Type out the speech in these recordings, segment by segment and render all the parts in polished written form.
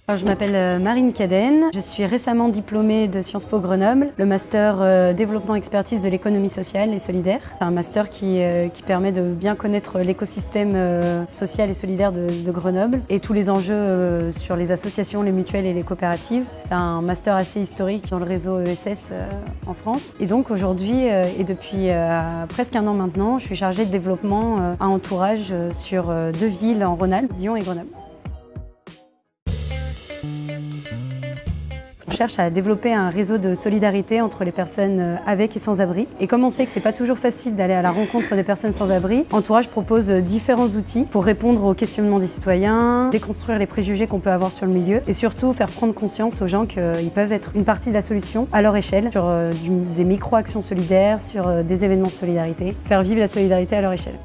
Alors, je m'appelle Marine Cadenne, je suis récemment diplômée de Sciences Po Grenoble, le master développement expertise de l'économie sociale et solidaire. C'est un master qui permet de bien connaître l'écosystème social et solidaire de Grenoble et tous les enjeux sur les associations, les mutuelles et les coopératives. C'est un master assez historique dans le réseau ESS en France. Et donc aujourd'hui et depuis presque un an maintenant, je suis chargée de développement à Entourage sur 2 villes en Rhône-Alpes, Lyon et Grenoble. On cherche à développer un réseau de solidarité entre les personnes avec et sans abri. Et comme on sait que c'est pas toujours facile d'aller à la rencontre des personnes sans abri, Entourage propose différents outils pour répondre aux questionnements des citoyens, déconstruire les préjugés qu'on peut avoir sur le milieu et surtout faire prendre conscience aux gens qu'ils peuvent être une partie de la solution à leur échelle, sur des micro-actions solidaires, sur des événements de solidarité, faire vivre la solidarité à leur échelle.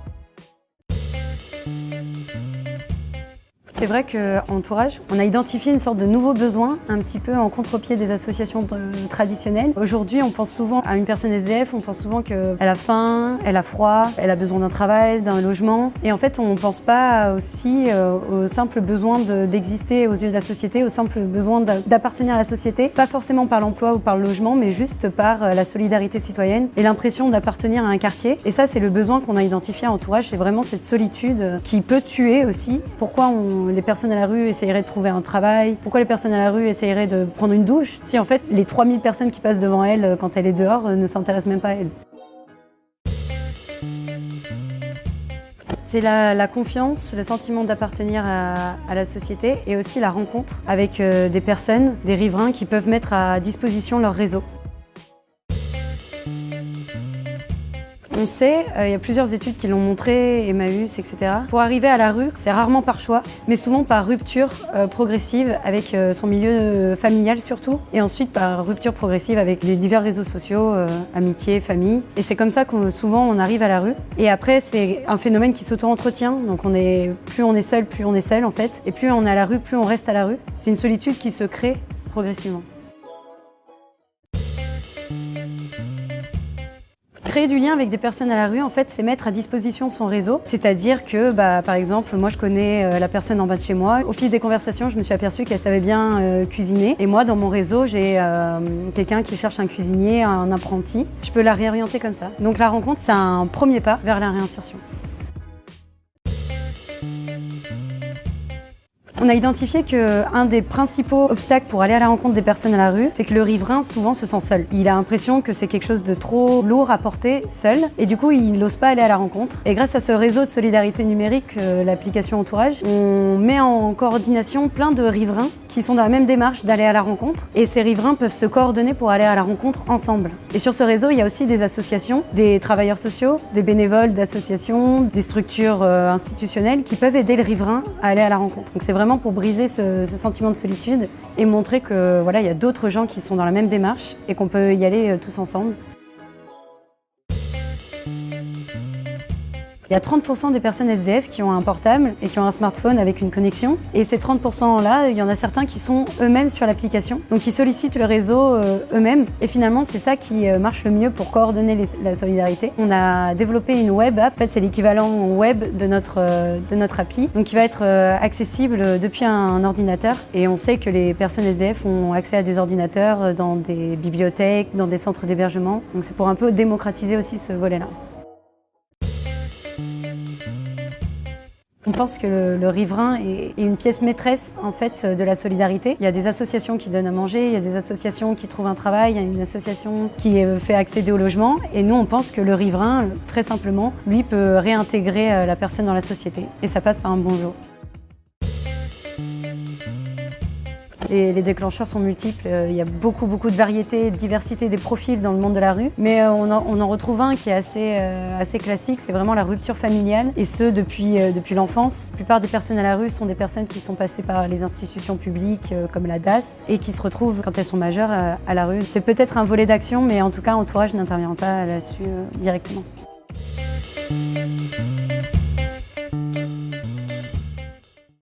C'est vrai qu'à Entourage, on a identifié une sorte de nouveau besoin, un petit peu en contre-pied des associations traditionnelles. Aujourd'hui, on pense souvent à une personne SDF, on pense souvent qu'elle a faim, elle a froid, elle a besoin d'un travail, d'un logement. Et en fait, on ne pense pas aussi au simple besoin d'exister aux yeux de la société, au simple besoin d'appartenir à la société, pas forcément par l'emploi ou par le logement, mais juste par la solidarité citoyenne et l'impression d'appartenir à un quartier. Et ça, c'est le besoin qu'on a identifié à Entourage, c'est vraiment cette solitude qui peut tuer aussi. Pourquoi les personnes à la rue essaieraient de trouver un travail? Pourquoi les personnes à la rue essaieraient de prendre une douche si en fait les 3000 personnes qui passent devant elle quand elle est dehors ne s'intéressent même pas à elle? C'est la confiance, le sentiment d'appartenir à la société et aussi la rencontre avec des personnes, des riverains qui peuvent mettre à disposition leur réseau. On sait, il y a plusieurs études qui l'ont montré, Emmaüs, etc. Pour arriver à la rue, c'est rarement par choix, mais souvent par rupture progressive avec son milieu familial surtout, et ensuite par rupture progressive avec les divers réseaux sociaux, amitié, famille. Et c'est comme ça qu'on souvent on arrive à la rue. Et après, c'est un phénomène qui s'auto-entretient, donc plus on est seul en fait, et plus on est à la rue, plus on reste à la rue. C'est une solitude qui se crée progressivement. Créer du lien avec des personnes à la rue, en fait, c'est mettre à disposition son réseau. C'est-à-dire que, par exemple, moi je connais la personne en bas de chez moi. Au fil des conversations, je me suis aperçue qu'elle savait bien cuisiner. Et moi, dans mon réseau, j'ai quelqu'un qui cherche un cuisinier, un apprenti. Je peux la réorienter comme ça. Donc la rencontre, c'est un premier pas vers la réinsertion. On a identifié qu'un des principaux obstacles pour aller à la rencontre des personnes à la rue, c'est que le riverain souvent se sent seul. Il a l'impression que c'est quelque chose de trop lourd à porter seul et du coup il n'ose pas aller à la rencontre. Et grâce à ce réseau de solidarité numérique, l'application Entourage, on met en coordination plein de riverains qui sont dans la même démarche d'aller à la rencontre et ces riverains peuvent se coordonner pour aller à la rencontre ensemble. Et sur ce réseau, il y a aussi des associations, des travailleurs sociaux, des bénévoles d'associations, des structures institutionnelles qui peuvent aider le riverain à aller à la rencontre. Donc c'est vraiment pour briser ce sentiment de solitude et montrer que voilà, il y a d'autres gens qui sont dans la même démarche et qu'on peut y aller tous ensemble. Il y a 30% des personnes SDF qui ont un portable et qui ont un smartphone avec une connexion. Et ces 30%-là, il y en a certains qui sont eux-mêmes sur l'application. Donc ils sollicitent le réseau eux-mêmes. Et finalement, c'est ça qui marche le mieux pour coordonner la solidarité. On a développé une web app. En fait, c'est l'équivalent web de notre appli. Donc qui va être accessible depuis un ordinateur. Et on sait que les personnes SDF ont accès à des ordinateurs dans des bibliothèques, dans des centres d'hébergement. Donc c'est pour un peu démocratiser aussi ce volet-là. On pense que le riverain est une pièce maîtresse en fait de la solidarité. Il y a des associations qui donnent à manger, il y a des associations qui trouvent un travail, il y a une association qui fait accéder au logement. Et nous, on pense que le riverain, très simplement, lui peut réintégrer la personne dans la société. Et ça passe par un bonjour. Les déclencheurs sont multiples, il y a beaucoup de variétés, de diversité des profils dans le monde de la rue, mais on en retrouve un qui est assez classique, c'est vraiment la rupture familiale, et ce depuis l'enfance. La plupart des personnes à la rue sont des personnes qui sont passées par les institutions publiques comme la DAS et qui se retrouvent quand elles sont majeures à la rue. C'est peut-être un volet d'action, mais en tout cas Entourage n'intervient pas là-dessus directement.